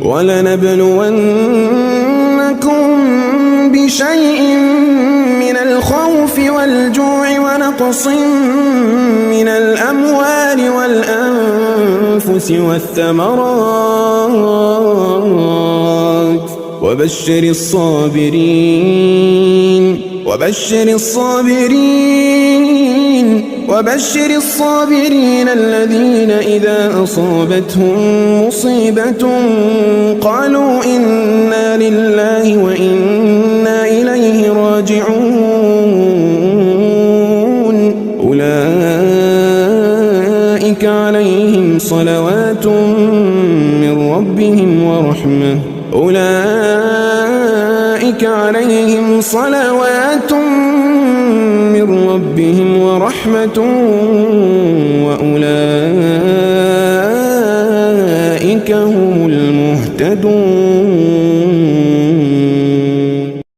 ولنبلونكم بشيء من الخوف والجوع ونقص من الأموال والأنفس والثمرات وبشر الصابرين الذين إذا أصابتهم مصيبة قالوا إنا لله وإنا إليه راجعون أولئك عليهم صلوات من ربهم ورحمة وأولئك هم المهتدون.